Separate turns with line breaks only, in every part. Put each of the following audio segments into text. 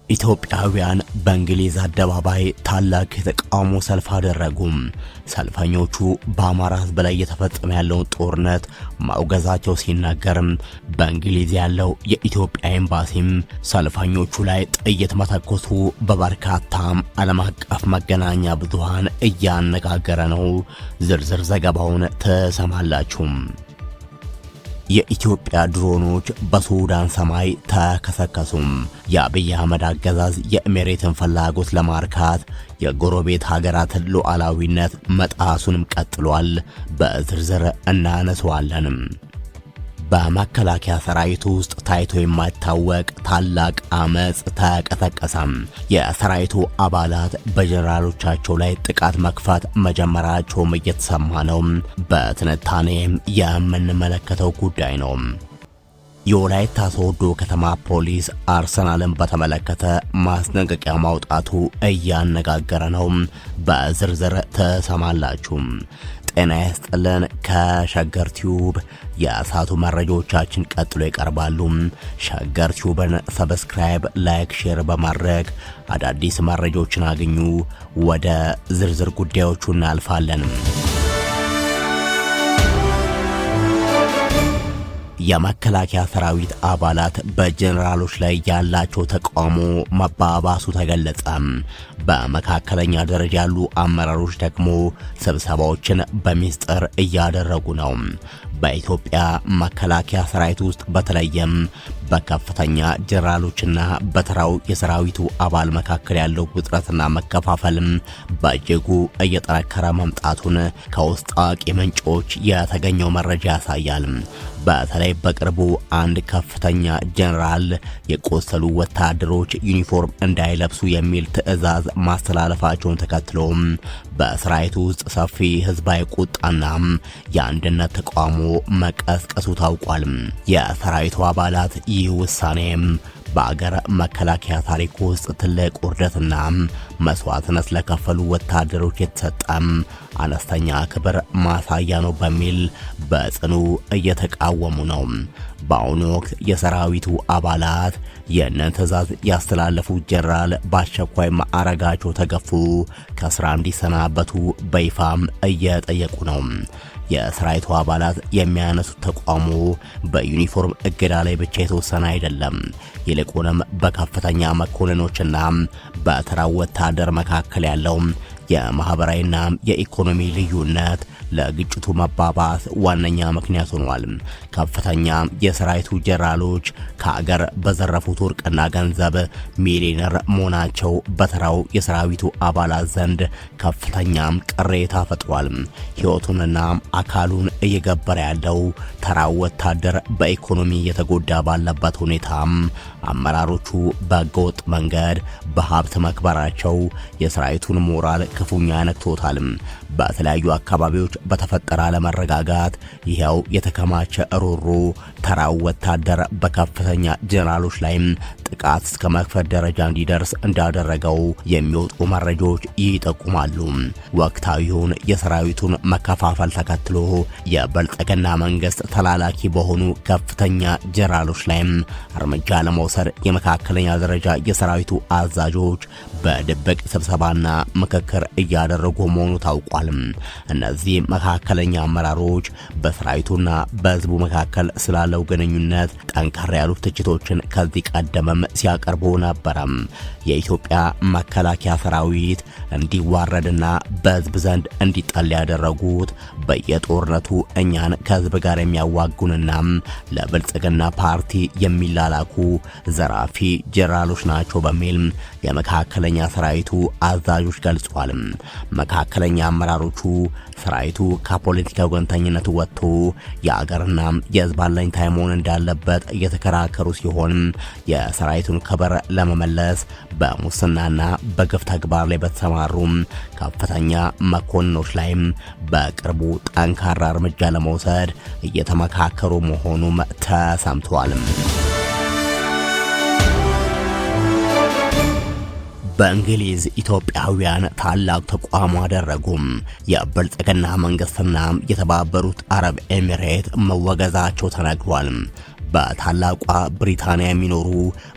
ኢትዮጵያውያን በእንግሊዝ አደባባይ ታላቅ የተቃውሞ ሰልፍ አደረጉም። ሰልፈኞቹ በአማራ ሕዝብ ላይ እየተፈጸመ ያለውን ጦርነት ማውገዛቸው ሲናገርም በእንግሊዝ ያለው የኢትዮጵያ ኤምባሲም ሰልፈኞቹ ላይ ጥይት መተኮሱ በበርካታም ዓለም አቀፍ መገናኛ ብዙሃን እያነጋገረ ነው። ዝርዝር ዘገባውን ተሰማላችሁ። የኢትዮጵያ ድሮኖች በሱዳን ሰማይ ተከሰከሱም። የአብይ አህመድ አገዛዝ የኤሚሬትን ፍላጎት ለማርካት የጎረቤት ሀገራትን ሉዓላዊነት መጣሱንም ቀጥሏል። በዝርዝር እናነሳዋለንም። በመከላከያ ሰራዊት ውስጥ ታይቶ የማይታወቅ ታላቅ አመጽ ተቀሰቀሰም። የሰራዊቱ አባላት በጀነራሎቻቸው ላይ ጥቃት መክፈት መጀመራቸውም እየተሰማ ነው። በትንታኔም የምንመለከተው ጉዳይ ነው። የወላይታ ሶዶ ከተማ ፖሊስ አርሰናልን በተመለከተ ማስጠንቀቂያ ማውጣቱ እያነጋገረ ነው። በዝርዝር ተሰማላችሁ። ጤና ይስጥልን። ከሸገር ቲዩብ የእሳቱ መረጃዎቻችን ቀጥሎ ይቀርባሉ። ሸገር ቲዩብን ሰብስክራይብ፣ ላይክ፣ ሼር በማድረግ አዳዲስ መረጃዎችን አግኙ። ወደ ዝርዝር ጉዳዮቹ እናልፋለን። የመከላከያ ሰራዊት አባላት በጀነራሎች ላይ ያላቸው ተቃውሞ መባባሱ ተገለጸ። በመካከለኛ ደረጃ ያሉ አመራሮች ደግሞ ስብሰባዎችን በሚስጥር እያደረጉ ነው። በኢትዮጵያ መከላከያ ሰራዊት ውስጥ በተለይም በከፍተኛ ጀነራሎችና በተራው የሰራዊቱ አባል መካከል ያለው ውጥረትና መከፋፈልም በእጅጉ እየጠነከረ መምጣቱን ከውስጥ አዋቂ ምንጮች የተገኘው መረጃ ያሳያል። በተለይ በቅርቡ አንድ ከፍተኛ ጀነራል የቆሰሉ ወታደሮች ዩኒፎርም እንዳይለብሱ የሚል ትዕዛዝ ማስተላለፋቸውን ተከትሎም በሰራዊቱ ውስጥ ሰፊ ህዝባዊ ቁጣና የአንድነት ተቃውሞ መቀስቀሱ ታውቋል። የሰራዊቱ አባላት ይህ ውሳኔም በአገር መከላከያ ታሪክ ውስጥ ትልቅ ውርደትና መስዋዕትነት ለከፈሉ ወታደሮች የተሰጠም አነስተኛ ክብር ማሳያ ነው በሚል በጽኑ እየተቃወሙ ነው። በአሁኑ ወቅት የሰራዊቱ አባላት የእነን ትዕዛዝ ያስተላለፉ ጀነራል በአስቸኳይ ማዕረጋቸው ተገፉ፣ ከስራ እንዲሰናበቱ በይፋም እየጠየቁ ነው። የሰራዊቱ አባላት የሚያነሱት ተቃውሞ በዩኒፎርም እገዳ ላይ ብቻ የተወሰነ አይደለም። ይልቁንም በከፍተኛ መኮንኖችና በተራው ወታደር መካከል ያለው የማህበራዊና የኢኮኖሚ ልዩነት ለግጭቱ መባባስ ዋነኛ ምክንያት ሆኗል። ከፍተኛ የሰራዊቱ ጀነራሎች ከአገር በዘረፉት ወርቅና ገንዘብ ሚሊዮነር መሆናቸው በተራው የሰራዊቱ አባላት ዘንድ ከፍተኛ ቅሬታ ፈጥሯል። ሕይወቱንና አካሉን እየገበረ ያለው ተራው ወታደር በኢኮኖሚ እየተጎዳ ባለበት ሁኔታ አመራሮቹ በህገወጥ መንገድ በሀብት መክበራቸው የሰራዊቱን ሞራል ክፉኛ ነክቶታል። በተለያዩ አካባቢዎች በተፈጠረ አለመረጋጋት ይሄው የተከማቸ ሮሮ ተራው ወታደር በከፍተኛ ጀነራሎች ላይ ጥቃት እስከ መክፈት ደረጃ እንዲደርስ እንዳደረገው የሚወጡ መረጃዎች ይጠቁማሉ። ወቅታዊውን የሰራዊቱን መከፋፈል ተከትሎ የብልጽግና መንግስት ተላላኪ በሆኑ ከፍተኛ ጀነራሎች ላይ እርምጃ ለመውሰድ የመካከለኛ ደረጃ የሰራዊቱ አዛዦች በድብቅ ስብሰባና ምክክር እያደረጉ መሆኑ ታውቋል። እነዚህ መካከለኛ አመራሮች በሰራዊቱና በህዝቡ መካከል ስላለው ግንኙነት ጠንካራ ያሉ ትችቶችን ከዚህ ቀደምም ሲያቀርቡ ነበር። የኢትዮጵያ መከላከያ ሰራዊት እንዲዋረድና በህዝብ ዘንድ እንዲጠላ ያደረጉት በየጦርነቱ እኛን ከህዝብ ጋር የሚያዋጉንና ለብልጽግና ፓርቲ የሚላላኩ ዘራፊ ጀነራሎች ናቸው በሚል የመካከለኛ ሰራዊቱ አዛዦች ገልጿል። መካከለኛ አመራሮቹ ሰራዊቱ ከፖለቲካ ወገንተኝነት ወጥቶ የአገርና የህዝብ አለኝታ መሆን እንዳለበት እየተከራከሩ ሲሆን የሰራዊቱን ክብር ለመመለስ በሙስናና በግፍ ተግባር ላይ በተሰማሩ ከፍተኛ መኮንኖች ላይም በቅርቡ ጠንካራ እርምጃ ለመውሰድ እየተመካከሩ መሆኑም ተሰምቷል። በእንግሊዝ ኢትዮጵያውያን ታላቅ ተቋም አደረጉም። የብልጽግና መንግስትና የተባበሩት አረብ ኤሚሬት መወገዛቸው ተነግሯል። በታላቋ ብሪታንያ የሚኖሩ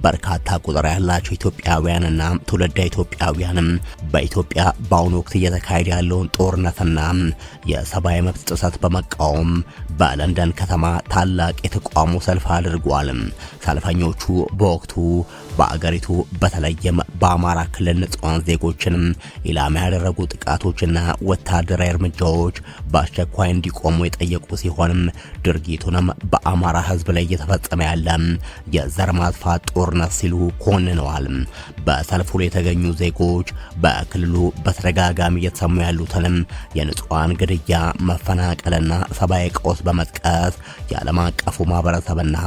በርካታ ቁጥር ያላቸው ኢትዮጵያውያንና ትውልደ ኢትዮጵያውያንም በኢትዮጵያ በአሁኑ ወቅት እየተካሄደ ያለውን ጦርነትና የሰብአዊ መብት ጥሰት በመቃወም በለንደን ከተማ ታላቅ የተቃውሞ ሰልፍ አድርጓል። ሰልፈኞቹ በወቅቱ በአገሪቱ በተለይም በአማራ ክልል ንጹሃን ዜጎችን ኢላማ ያደረጉ ጥቃቶችና ወታደራዊ እርምጃዎች በአስቸኳይ እንዲቆሙ የጠየቁ ሲሆንም ድርጊቱንም በአማራ ሕዝብ ላይ እየተፈጸመ ያለ የዘር ማጥፋት ጦርነት ሲሉ ኮንነዋል። በሰልፉ ላይ የተገኙ ዜጎች በክልሉ በተደጋጋሚ እየተሰሙ ያሉትንም የንጹሃን ግድያ፣ መፈናቀልና ሰብአዊ ቀውስ በመጥቀስ የዓለም አቀፉ ማህበረሰብና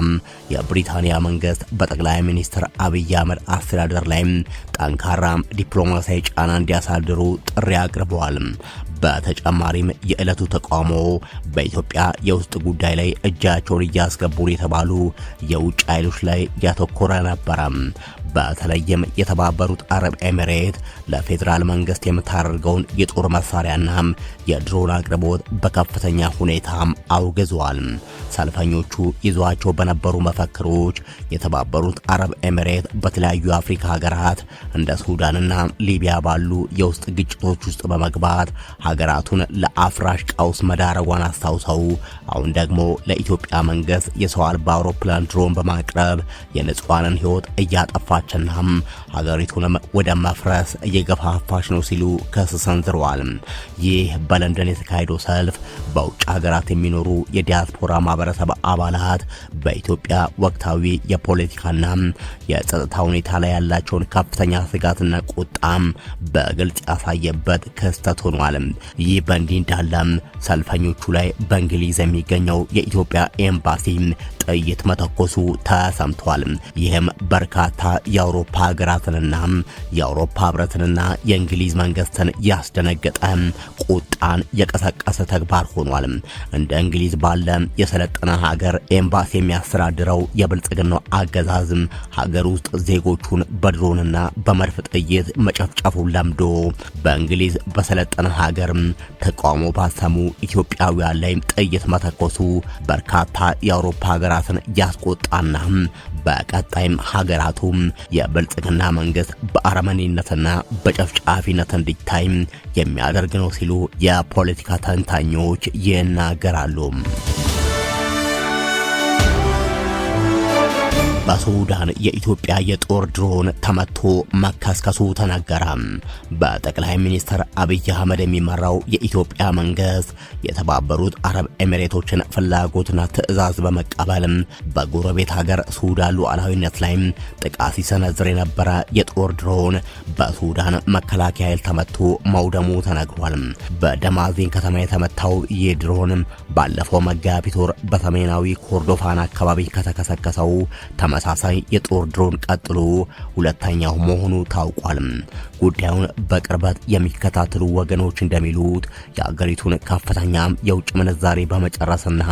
የብሪታንያ መንግስት በጠቅላይ ሚኒስትር አብይ አህመድ አስተዳደር ላይ ጠንካራ ዲፕሎማሲያዊ ጫና እንዲያሳድሩ ጥሪ አቅርበዋል። በተጨማሪም የዕለቱ ተቃውሞ በኢትዮጵያ የውስጥ ጉዳይ ላይ እጃቸውን እያስገቡ የተባሉ የውጭ ኃይሎች ላይ ያተኮረ ነበረ። በተለይም የተባበሩት አረብ ኤሚሬት ለፌዴራል መንግስት የምታደርገውን የጦር መሳሪያና የድሮን አቅርቦት በከፍተኛ ሁኔታ አውግዘዋል። ሰልፈኞቹ ይዟቸው በነበሩ መፈክሮች የተባበሩት አረብ ኤሚሬት በተለያዩ የአፍሪካ ሀገራት እንደ ሱዳንና ሊቢያ ባሉ የውስጥ ግጭቶች ውስጥ በመግባት ሀገራቱን ለአፍራሽ ቀውስ መዳረጓን አስታውሰው አሁን ደግሞ ለኢትዮጵያ መንግስት የሰው አልባ አውሮፕላን ድሮን በማቅረብ የንጹሃንን ህይወት እያጠፋችና ሀገሪቱንም ወደ መፍረስ እየገፋፋች ነው ሲሉ ክስ ሰንዝረዋል። ይህ በለንደን የተካሄደው ሰልፍ በውጭ ሀገራት የሚኖሩ የዲያስፖራ ማህበረሰብ አባላት በኢትዮጵያ ወቅታዊ የፖለቲካና የጸጥታ ሁኔታ ላይ ያላቸውን ከፍተኛ ስጋትና ቁጣም በግልጽ ያሳየበት ክስተት ሆኗል። ይህ በእንዲህ እንዳለም ሰልፈኞቹ ላይ በእንግሊዝ የሚገኘው የኢትዮጵያ ኤምባሲ ጥይት መተኮሱ ተሰምቷል። ይህም በርካታ የአውሮፓ ሀገራትንና የአውሮፓ ህብረትንና የእንግሊዝ መንግስትን ያስደነገጠ ቁጣን የቀሰቀሰ ተግባር ሆኗል። እንደ እንግሊዝ ባለ የሰለጠነ ሀገር ኤምባሲ የሚያስተዳድረው የብልጽግናው አገዛዝ ሀገር ውስጥ ዜጎቹን በድሮንና በመድፍ ጥይት መጨፍጨፉን ለምዶ በእንግሊዝ በሰለጠነ ሀገር ተቃውሞ ባሰሙ ኢትዮጵያውያን ላይ ጥይት መተኮሱ በርካታ የአውሮፓ ሀገራትን ያስቆጣና በቀጣይም ሀገራቱ የብልጽግና መንግስት በአረመኔነትና በጨፍጫፊነት እንዲታይ የሚያደርግ ነው ሲሉ የፖለቲካ ተንታኞች ይናገራሉ። በሱዳን የኢትዮጵያ የጦር ድሮን ተመቶ መከስከሱ ተነገረ። በጠቅላይ ሚኒስትር አብይ አህመድ የሚመራው የኢትዮጵያ መንግስት የተባበሩት አረብ ኤሚሬቶችን ፍላጎትና ትዕዛዝ በመቀበል በጎረቤት ሀገር ሱዳን ሉዓላዊነት ላይ ጥቃት ሲሰነዝር የነበረ የጦር ድሮን በሱዳን መከላከያ ኃይል ተመቶ መውደሙ ተነግሯል። በደማዚን ከተማ የተመታው ይህ ድሮን ባለፈው መጋቢት ወር በሰሜናዊ ኮርዶፋን አካባቢ ከተከሰከሰው ተመሳሳይ የጦር ድሮን ቀጥሎ ሁለተኛው መሆኑ ታውቋል። ጉዳዩን በቅርበት የሚከታተሉ ወገኖች እንደሚሉት የአገሪቱን ከፍተኛ የውጭ ምንዛሬ በመጨረስና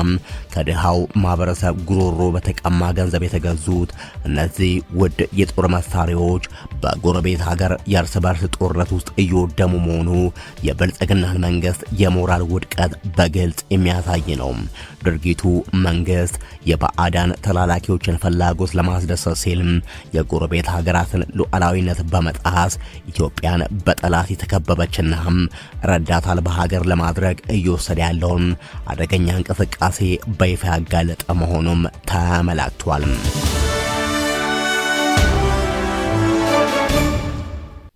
ከድሃው ማህበረሰብ ጉሮሮ በተቀማ ገንዘብ የተገዙት እነዚህ ውድ የጦር መሳሪያዎች በጎረቤት ሀገር የእርስ በርስ ጦርነት ውስጥ እየወደሙ መሆኑ የብልጽግናን መንግስት የሞራል ውድቀት በግልጽ የሚያሳይ ነው። ድርጊቱ መንግስት የባዕዳን ተላላኪዎችን ፍላጎት ለማስደሰት ሲል የጎረቤት ሀገራትን ሉዓላዊነት በመጣስ ኢትዮጵያን በጠላት የተከበበችና ረዳት አልባ ሀገር ለማድረግ እየወሰደ ያለውን አደገኛ እንቅስቃሴ በይፋ ያጋለጠ መሆኑም ተመላክቷል።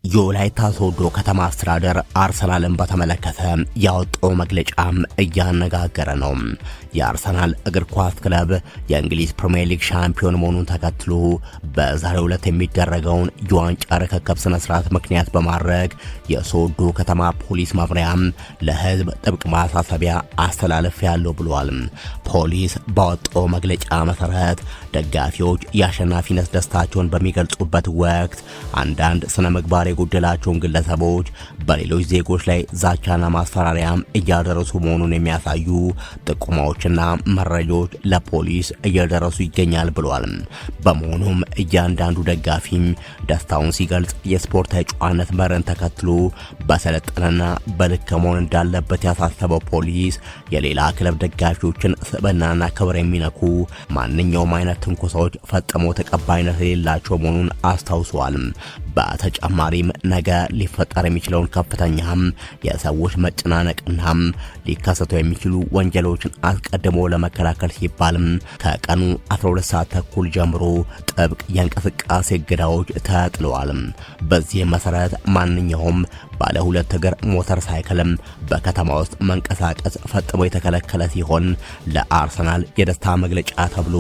የወላይታ ሶዶ ከተማ አስተዳደር አርሰናልን በተመለከተ ያወጣው መግለጫም እያነጋገረ ነው። የአርሰናል እግር ኳስ ክለብ የእንግሊዝ ፕሪሚየር ሊግ ሻምፒዮን መሆኑን ተከትሎ በዛሬው ዕለት የሚደረገውን የዋንጫ ርክክብ ስነ ስርዓት ምክንያት በማድረግ የሶዶ ከተማ ፖሊስ መምሪያ ለህዝብ ጥብቅ ማሳሰቢያ አስተላለፍ ያለው ብሏል። ፖሊስ ባወጣው መግለጫ መሰረት ደጋፊዎች የአሸናፊነት ደስታቸውን በሚገልጹበት ወቅት አንዳንድ ስነ ምግባር የጎደላቸውን ግለሰቦች በሌሎች ዜጎች ላይ ዛቻና ማስፈራሪያም እያደረሱ መሆኑን የሚያሳዩ ጥቁማዎችና መረጃዎች ለፖሊስ እየደረሱ ይገኛል ብሏል። በመሆኑም እያንዳንዱ ደጋፊም ደስታውን ሲገልጽ የስፖርታዊ ጨዋነት መርን ተከትሎ በሰለጠነና በልክ መሆን እንዳለበት ያሳሰበው ፖሊስ የሌላ ክለብ ደጋፊዎችን ስብዕናና ክብር የሚነኩ ማንኛውም አይነት ትንኮሳዎች ፈጽሞ ተቀባይነት የሌላቸው መሆኑን አስታውሷል። በተጨማሪም ነገ ሊፈጠር የሚችለውን ከፍተኛም የሰዎች መጨናነቅና ሊከሰቱ የሚችሉ ወንጀሎችን አስቀድሞ ለመከላከል ሲባልም ከቀኑ 12 ሰዓት ተኩል ጀምሮ ጥብቅ የእንቅስቃሴ እገዳዎች ተጥለዋል። በዚህ መሰረት ማንኛውም ባለ ሁለት እግር ሞተር ሳይክልም በከተማ ውስጥ መንቀሳቀስ ፈጽሞ የተከለከለ ሲሆን ለአርሰናል የደስታ መግለጫ ተብሎ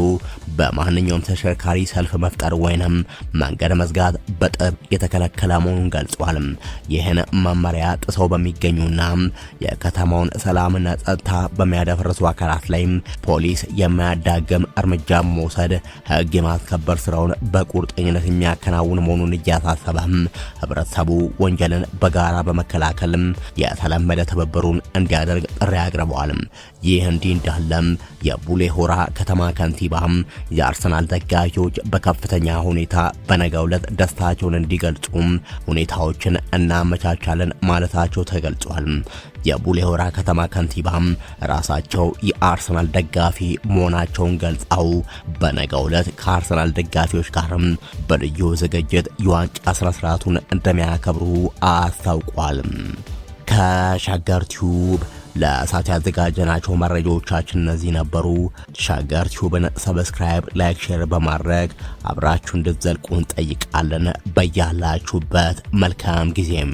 በማንኛውም ተሽከርካሪ ሰልፍ መፍጠር ወይንም መንገድ መዝጋት በጥብቅ የተከለከለ መሆኑን ገልጿል። ይህን መመሪያ ጥሰው በሚገኙና የከተማውን ሰላምና ጸጥታ በሚያደፈርሱ አካላት ላይ ፖሊስ የማያዳግም እርምጃ መውሰድ ሕግ የማስከበር ስራውን በቁርጠኝነት የሚያከናውን መሆኑን እያሳሰበ ህብረተሰቡ ወንጀልን በጋራ በመከላከል የተለመደ ትብብሩን እንዲያደርግ ጥሪ አቅርበዋል። ይህ እንዲህ እንዳለም የቡሌ ሆራ ከተማ ከንቲባ የአርሰናል ደጋፊዎች በከፍተኛ ሁኔታ በነገው ዕለት ደስታቸውን እንዲገልጹ ሁኔታዎችን እናመቻቻለን ማለታቸው ተገልጿል። የቡሌ ሆራ ከተማ ከንቲባ ራሳቸው የአርሰናል ደጋፊ መሆናቸውን ገልጸው በነገው ዕለት ከአርሰናል ደጋፊዎች ጋርም በልዩ ዝግጅት የዋንጫ ስነ ስርዓቱን እንደሚያከብሩ አስታውቋል። ከሸገር ቲዩብ ለእሳት ያዘጋጀናቸው መረጃዎቻችን እነዚህ ነበሩ። ሸገር ቲዩብን ሰብስክራይብ፣ ላይክ፣ ሼር በማድረግ አብራችሁ እንድትዘልቁ እንጠይቃለን። በያላችሁበት መልካም ጊዜም